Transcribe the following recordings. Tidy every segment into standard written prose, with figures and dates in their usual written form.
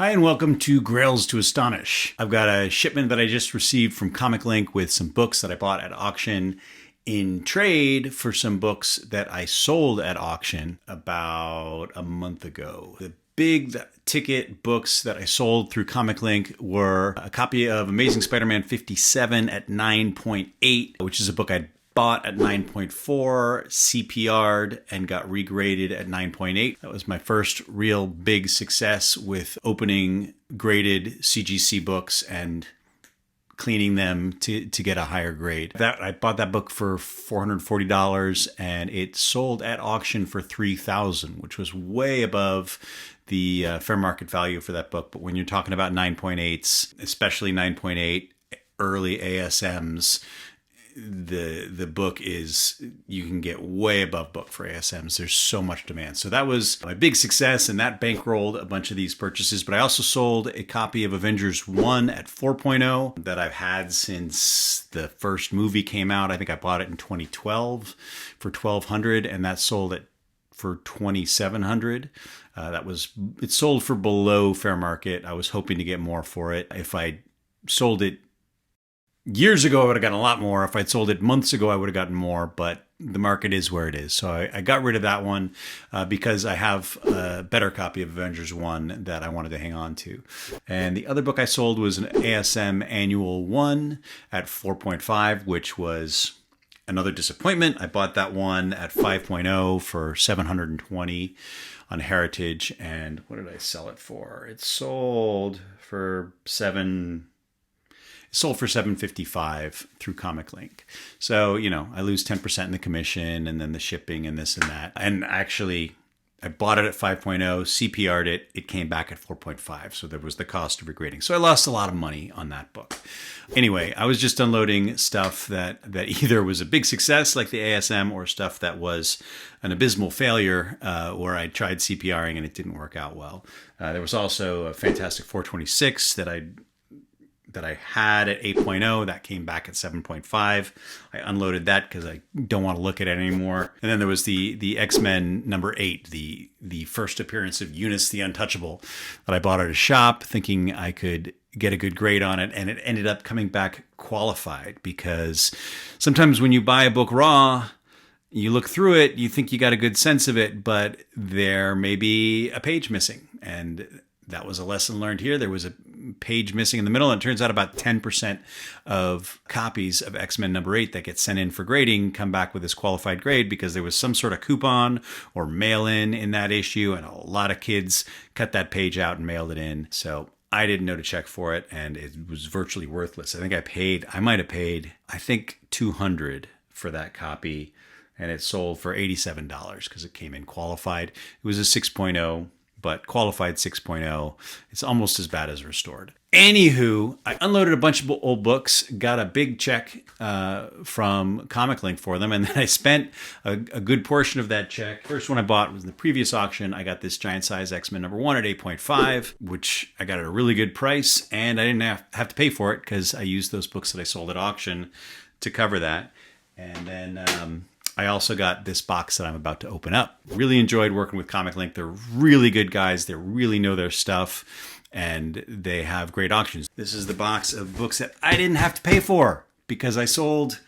Hi and welcome to Grails to Astonish. I've got a shipment that I just received from ComicLink with some books that I bought at auction in trade for some books that I sold at auction about a month ago. The big ticket books that I sold through ComicLink were a copy of Amazing Spider-Man 57 at 9.8, which is a book I'd bought at 9.4, CPR'd, and got regraded at 9.8. That was my first real big success with opening graded CGC books and cleaning them to get a higher grade. I bought that book for $440 and it sold at auction for $3,000, which was way above the fair market value for that book. But when you're talking about 9.8s, especially 9.8 early ASMs, the book is, you can get way above book for ASMs. There's so much demand. So that was my big success, and that bankrolled a bunch of these purchases. But I also sold a copy of Avengers 1 at 4.0 that I've had since the first movie came out. I think I bought it in 2012 for $1,200, and that sold it for $2,700. It sold for below fair market. I was hoping to get more for it. If I sold it years ago, I would have gotten a lot more. If I'd sold it months ago, I would have gotten more, but the market is where it is. So I got rid of that one because I have a better copy of Avengers 1 that I wanted to hang on to. And the other book I sold was an ASM Annual 1 at 4.5, which was another disappointment. I bought that one at 5.0 for $720 on Heritage. And what did I sell it for? It sold for $755 through ComicLink. So, I lose 10% in the commission and then the shipping and this and that. And actually, I bought it at 5.0, CPR'd it, it came back at 4.5. So there was the cost of regrading. So I lost a lot of money on that book. Anyway, I was just unloading stuff that either was a big success like the ASM or stuff that was an abysmal failure where I tried CPRing and it didn't work out well. There was also a Fantastic 426 that I had at 8.0 that came back at 7.5. I unloaded that because I don't want to look at it anymore. And then there was the X-Men number 8, the first appearance of Eunice the Untouchable that I bought at a shop thinking I could get a good grade on it, and it ended up coming back qualified because sometimes when you buy a book raw, you look through it, you think you got a good sense of it, but there may be a page missing. And that was a lesson learned here. There was a page missing in the middle, and it turns out about 10% of copies of X-Men number 8 that get sent in for grading come back with this qualified grade because there was some sort of coupon or mail-in that issue, and a lot of kids cut that page out and mailed it in. So I didn't know to check for it, and it was virtually worthless. I might have paid $200 for that copy, and it sold for $87 because it came in qualified. It was a 6.0. But qualified 6.0, it's almost as bad as restored. Anywho, I unloaded a bunch of old books, got a big check from ComicLink for them, and then I spent a good portion of that check. First one I bought was in the previous auction. I got this giant size X-Men number 1 at 8.5, which I got at a really good price, and I didn't have to pay for it because I used those books that I sold at auction to cover that. And then I also got this box that I'm about to open up. Really enjoyed working with ComicLink. They're really good guys. They really know their stuff, and they have great auctions. This is the box of books that I didn't have to pay for because I sold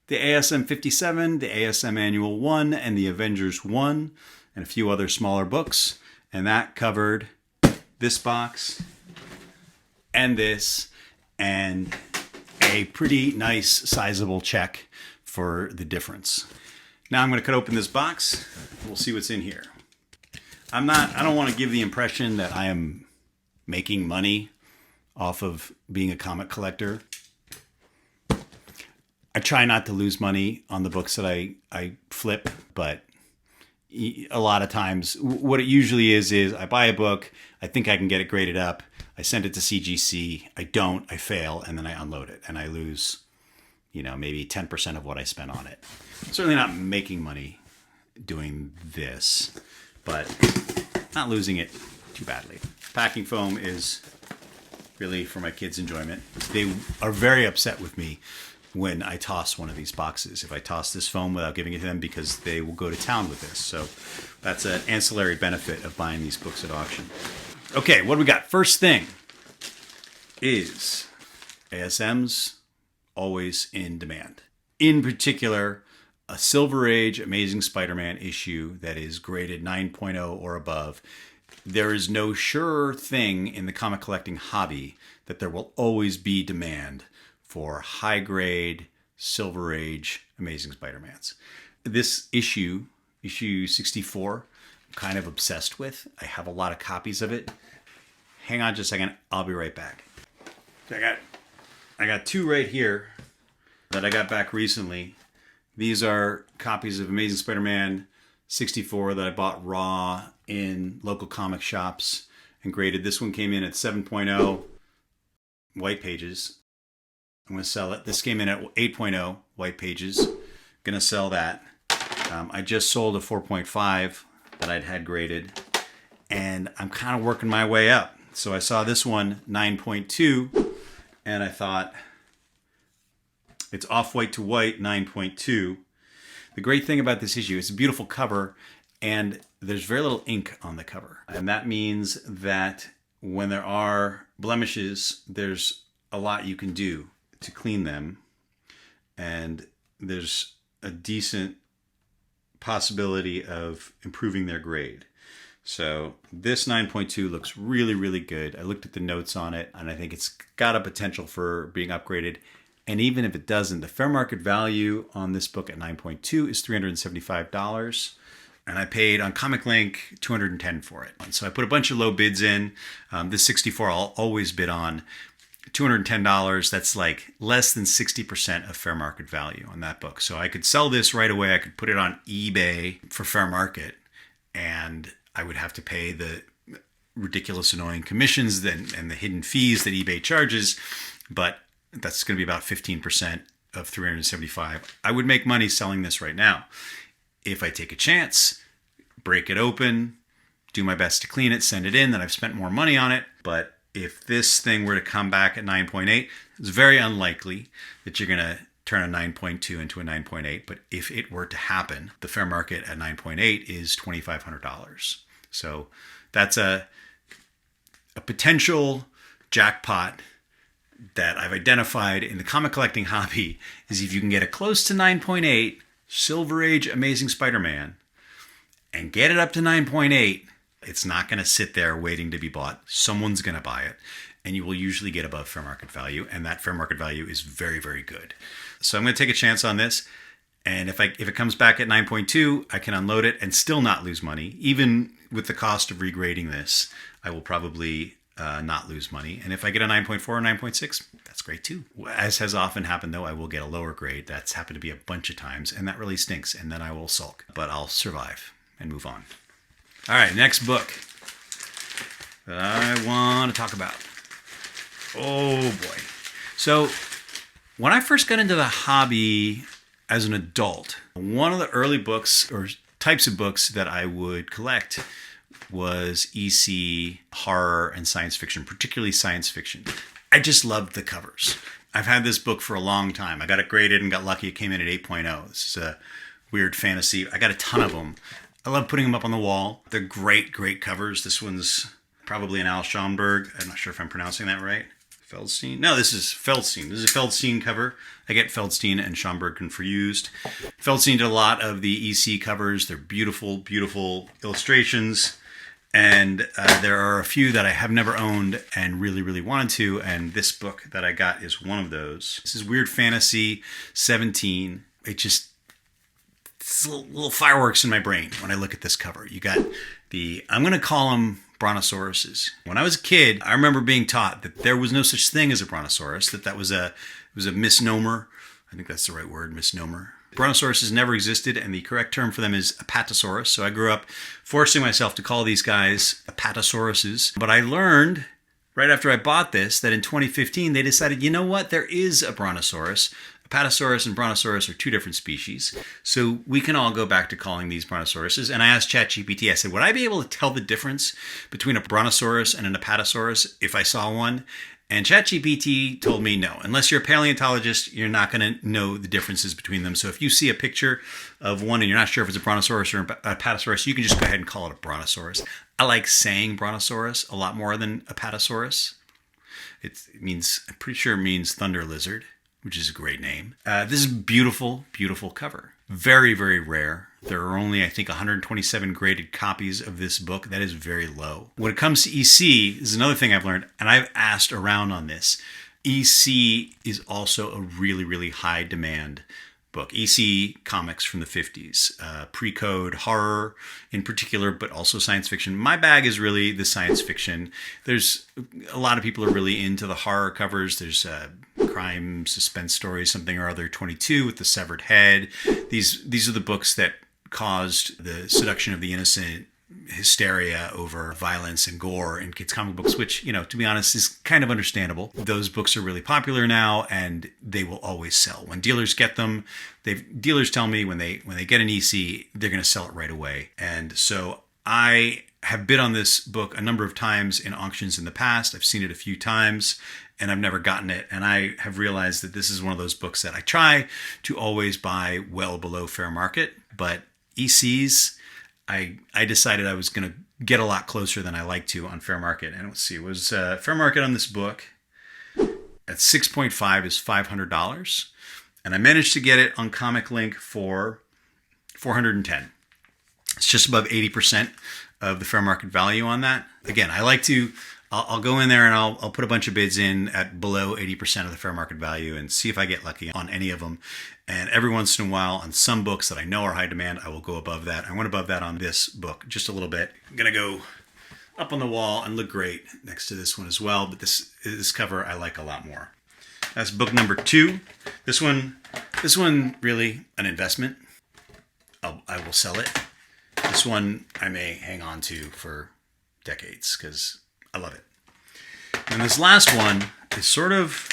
the ASM 57, the ASM Annual 1, and the Avengers 1, and a few other smaller books. And that covered this box and this, and a pretty nice sizable check for the difference. Now I'm going to cut open this box. We'll see what's in here. I don't want to give the impression that I am making money off of being a comic collector. I try not to lose money on the books that I flip, but a lot of times what it usually is I buy a book, I think I can get it graded up, I send it to CGC, I don't, I fail, and then I unload it, and I lose maybe 10% of what I spent on it. I'm certainly not making money doing this, but not losing it too badly. Packing foam is really for my kids' enjoyment. They are very upset with me when I toss one of these boxes. If I toss this foam without giving it to them, because they will go to town with this. So that's an ancillary benefit of buying these books at auction. Okay, what do we got? First thing is ASMs always in demand. In particular, a Silver Age Amazing Spider-Man issue that is graded 9.0 or above. There is no sure thing in the comic collecting hobby that there will always be demand for high grade Silver Age Amazing Spider-Mans. This issue 64, I'm kind of obsessed with. I have a lot of copies of it. Hang on just a second, I'll be right back. I got two right here that I got back recently. These are copies of Amazing Spider-Man 64 that I bought raw in local comic shops and graded. This one came in at 7.0 white pages. I'm going to sell it. This came in at 8.0 white pages. Going to sell that. I just sold a 4.5 that I'd had graded, and I'm kind of working my way up. So I saw this one, 9.2, and I thought, it's off-white to white, 9.2. The great thing about this issue, it's a beautiful cover, and there's very little ink on the cover. And that means that when there are blemishes, there's a lot you can do to clean them. And there's a decent possibility of improving their grade. So this 9.2 looks really, really good. I looked at the notes on it, and I think it's got a potential for being upgraded. And even if it doesn't, the fair market value on this book at 9.2 is $375. And I paid on ComicLink $210 for it. And so I put a bunch of low bids in. This 64 I'll always bid on. $210, that's like less than 60% of fair market value on that book. So I could sell this right away. I could put it on eBay for fair market, and I would have to pay the ridiculous annoying commissions and the hidden fees that eBay charges, but that's going to be about 15% of $375. I would make money selling this right now. If I take a chance, break it open, do my best to clean it, send it in, then I've spent more money on it. But if this thing were to come back at 9.8, it's very unlikely that you're going to turn a 9.2 into a 9.8. But if it were to happen, the fair market at 9.8 is $2,500. So that's a potential jackpot that I've identified in the comic collecting hobby, is if you can get it close to 9.8 Silver Age Amazing Spider-Man and get it up to 9.8, it's not going to sit there waiting to be bought. Someone's going to buy it, and you will usually get above fair market value, and that fair market value is very, very good. So I'm going to take a chance on this, and if it comes back at 9.2, I can unload it and still not lose money. Even with the cost of regrading this, I will probably not lose money. And if I get a 9.4 or 9.6, that's great too. As has often happened though, I will get a lower grade. That's happened to be a bunch of times, and that really stinks. And then I will sulk, but I'll survive and move on. All right, next book that I want to talk about. Oh boy. So when I first got into the hobby as an adult, one of the early books or types of books that I would collect was EC horror and science fiction, particularly science fiction. I just loved the covers. I've had this book for a long time. I got it graded and got lucky. It came in at 8.0. This is a weird fantasy. I got a ton of them. I love putting them up on the wall. They're great, great covers. This one's probably an Al Schomburg. I'm not sure if I'm pronouncing that right. Feldstein? No, this is Feldstein. This is a Feldstein cover. I get Feldstein and Schomburg confused. Feldstein did a lot of the EC covers. They're beautiful, beautiful illustrations. And there are a few that I have never owned and really, really wanted to. And this book that I got is one of those. This is Weird Fantasy 17. It's little fireworks in my brain when I look at this cover. You got I'm going to call them brontosauruses. When I was a kid, I remember being taught that there was no such thing as a brontosaurus, that was a misnomer. I think that's the right word, misnomer. Brontosauruses never existed, and the correct term for them is apatosaurus. So I grew up forcing myself to call these guys apatosauruses. But I learned right after I bought this that in 2015 they decided, you know what, there is a brontosaurus. Apatosaurus and brontosaurus are two different species. So we can all go back to calling these brontosauruses. And I asked ChatGPT, I said, would I be able to tell the difference between a brontosaurus and an apatosaurus if I saw one? And ChatGPT told me no, unless you're a paleontologist, you're not going to know the differences between them. So if you see a picture of one and you're not sure if it's a brontosaurus or a apatosaurus, you can just go ahead and call it a brontosaurus. I like saying brontosaurus a lot more than apatosaurus. It means, I'm pretty sure it means thunder lizard, which is a great name. This is a beautiful, beautiful cover. Very, very rare. There are only, I think, 127 graded copies of this book. That is very low. When it comes to EC, this is another thing I've learned, and I've asked around on this. EC is also a really, really high demand book. EC comics from the 50s, pre-code, horror in particular, but also science fiction. My bag is really the science fiction. There's a lot of people are really into the horror covers. There's crime, suspense stories, something or other, 22 with the severed head. These are the books that caused the seduction of the innocent, hysteria over violence and gore in kids' comic books, which, to be honest, is kind of understandable. Those books are really popular now, and they will always sell. When dealers get them, dealers tell me when they get an EC, they're going to sell it right away. And so I have bid on this book a number of times in auctions in the past. I've seen it a few times, and I've never gotten it. And I have realized that this is one of those books that I try to always buy well below fair market. But ECs, I decided I was going to get a lot closer than I like to on fair market. And let's see, it was fair market on this book at 6.5 is $500. And I managed to get it on ComicLink for $410. It's just above 80% of the fair market value on that. Again, I like to, I'll go in there and I'll put a bunch of bids in at below 80% of the fair market value and see if I get lucky on any of them. And every once in a while, on some books that I know are high demand, I will go above that. I went above that on this book just a little bit. I'm going to go up on the wall and look great next to this one as well. But this cover I like a lot more. That's book number 2. This one really an investment. I will sell it. This one I may hang on to for decades because I love it. And this last one is sort of,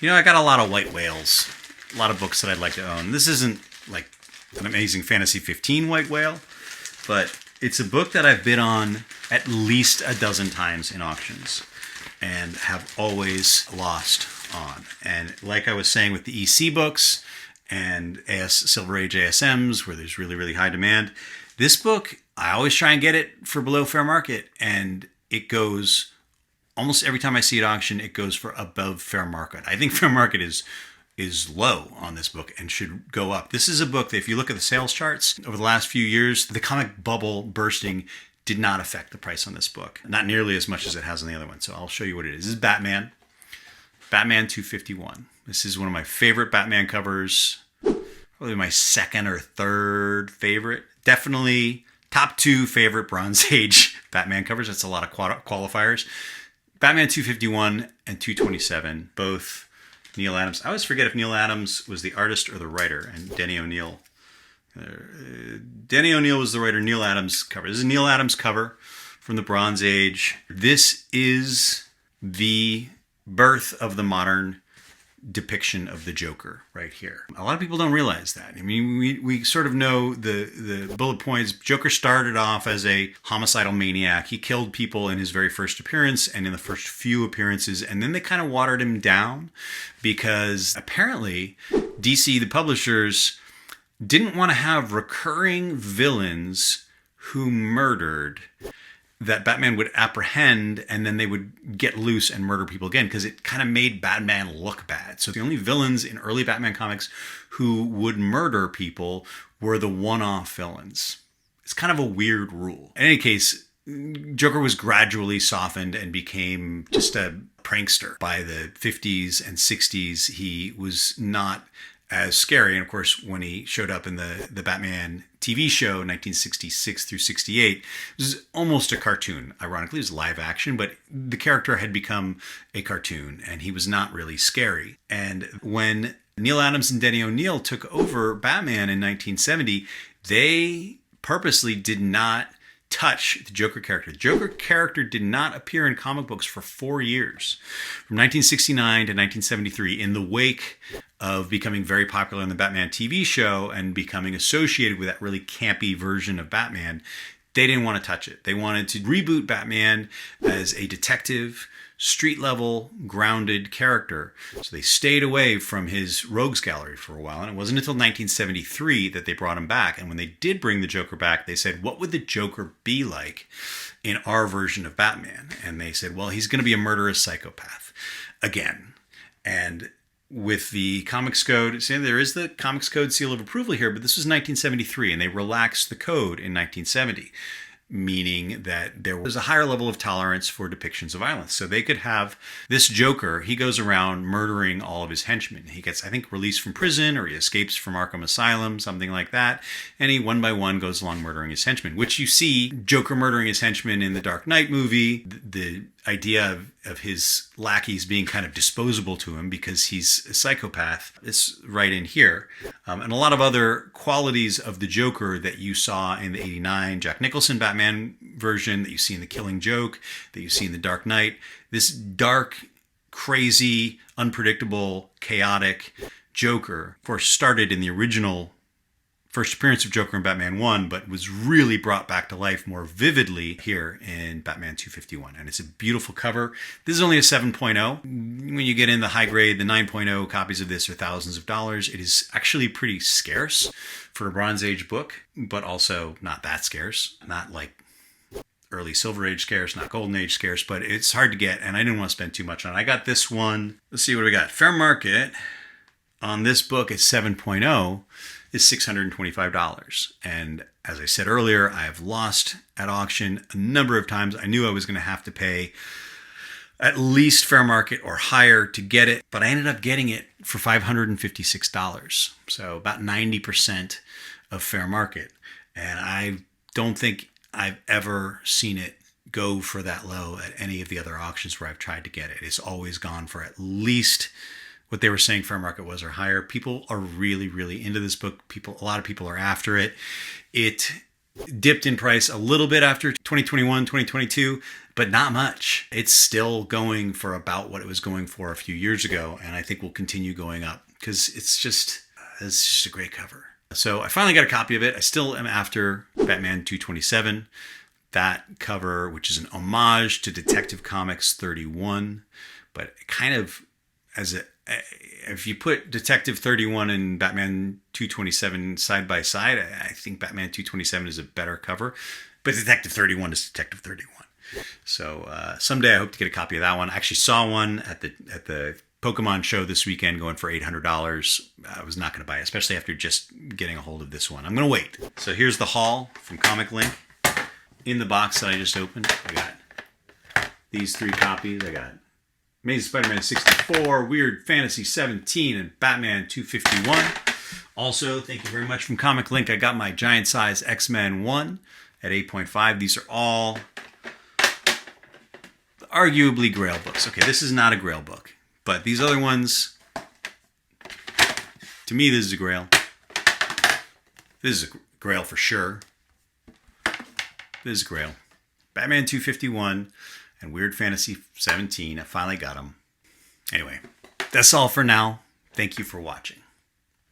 I got a lot of white whales. A lot of books that I'd like to own. This isn't like an Amazing Fantasy 15 white whale, but it's a book that I've bid on at least a dozen times in auctions and have always lost on. And like I was saying with the EC books and Silver Age ASMs, where there's really, really high demand, this book, I always try and get it for below fair market, and it goes, almost every time I see it auction, it goes for above fair market. I think fair market is low on this book and should go up. This is a book that if you look at the sales charts over the last few years, the comic bubble bursting did not affect the price on this book. Not nearly as much as it has on the other one. So I'll show you what it is. This is Batman 251. This is one of my favorite Batman covers. Probably my second or third favorite. Definitely top 2 favorite Bronze Age Batman covers. That's a lot of qualifiers. Batman 251 and 227, both Neil Adams. I always forget if Neil Adams was the artist or the writer, and Denny O'Neil. Denny O'Neil was the writer. Neil Adams cover. This is a Neil Adams cover from the Bronze Age. This is the birth of the modern depiction of the Joker right here. A lot of people don't realize that. I mean, we sort of know the bullet points. Joker started off as a homicidal maniac. He killed people in his very first appearance and in the first few appearances, and then they kind of watered him down because apparently DC, the publishers, didn't want to have recurring villains who murdered that Batman would apprehend, and then they would get loose and murder people again, because it kind of made Batman look bad. So the only villains in early Batman comics who would murder people were the one-off villains. It's kind of a weird rule. In any case, Joker was gradually softened and became just a prankster. By the 50s and 60s, he was not as scary. And of course, when he showed up in the Batman TV show, 1966 through 68, it was almost a cartoon. Ironically, it was live action, but the character had become a cartoon, and he was not really scary. And when Neil Adams and Denny O'Neil took over Batman in 1970, they purposely did not touch the Joker character. The Joker character did not appear in comic books for 4 years, from 1969 to 1973, in the wake of becoming very popular in the Batman TV show and becoming associated with that really campy version of Batman. They didn't want to touch it. They wanted to reboot Batman as a detective street level, grounded character. So they stayed away from his rogues gallery for a while. And it wasn't until 1973 that they brought him back. And when they did bring the Joker back, they said, what would the Joker be like in our version of Batman? And they said, well, he's going to be a murderous psychopath again. And with the Comics Code, see, there is the Comics Code seal of approval here, but this was 1973, and they relaxed the code in 1970, meaning that there was a higher level of tolerance for depictions of violence. So they could have this Joker, he goes around murdering all of his henchmen. He gets, I think, released from prison, or he escapes from Arkham Asylum, something like that, and he one by one goes along murdering his henchmen, which you see Joker murdering his henchmen in the Dark Knight movie. The idea of his lackeys being kind of disposable to him because he's a psychopath is right in here. And a lot of other qualities of the Joker that you saw in the 89 Jack Nicholson Batman version, that you see in The Killing Joke, that you see in The Dark Knight. This dark, crazy, unpredictable, chaotic Joker, of course, started in the original first appearance of Joker in Batman 1, but was really brought back to life more vividly here in Batman 251. And it's a beautiful cover. This is only a 7.0. When you get in the high grade, the 9.0 copies of this are thousands of dollars. It is actually pretty scarce for a Bronze Age book, but also not that scarce. Not like early Silver Age scarce, not Golden Age scarce, but it's hard to get, and I didn't want to spend too much on it. I got this one. Let's see what we got. Fair market on this book at 7.0 is $625. And as I said earlier, I have lost at auction a number of times. I knew I was going to have to pay at least fair market or higher to get it, but I ended up getting it for $556. So about 90% of fair market. And I don't think I've ever seen it go for that low at any of the other auctions where I've tried to get it. It's always gone for at least what they were saying fair market was or higher. People are really, really into this book. A lot of people are after it. It dipped in price a little bit after 2021, 2022, but not much. It's still going for about what it was going for a few years ago, and I think will continue going up because it's just a great cover. So I finally got a copy of it. I still am after Batman 227. That cover, which is an homage to Detective Comics 31, but kind of if you put Detective 31 and Batman 227 side by side, I think Batman 227 is a better cover, but Detective 31 is Detective 31. So someday I hope to get a copy of that one. I actually saw one at the Pokemon show this weekend going for $800. I was not going to buy it, especially after just getting a hold of this one. I'm going to wait. So here's the haul from ComicLink. In the box that I just opened, I got these 3 copies. I got Amazing Spider-Man 64, Weird Fantasy 17, and Batman 251. Also, thank you very much from ComicLink. I got my giant size X-Men 1 at 8.5. These are all arguably Grail books. Okay, this is not a Grail book, but these other ones, to me, this is a Grail. This is a Grail for sure. This is a Grail. Batman 251 and Weird Fantasy 17. I finally got them. Anyway, that's all for now. Thank you for watching.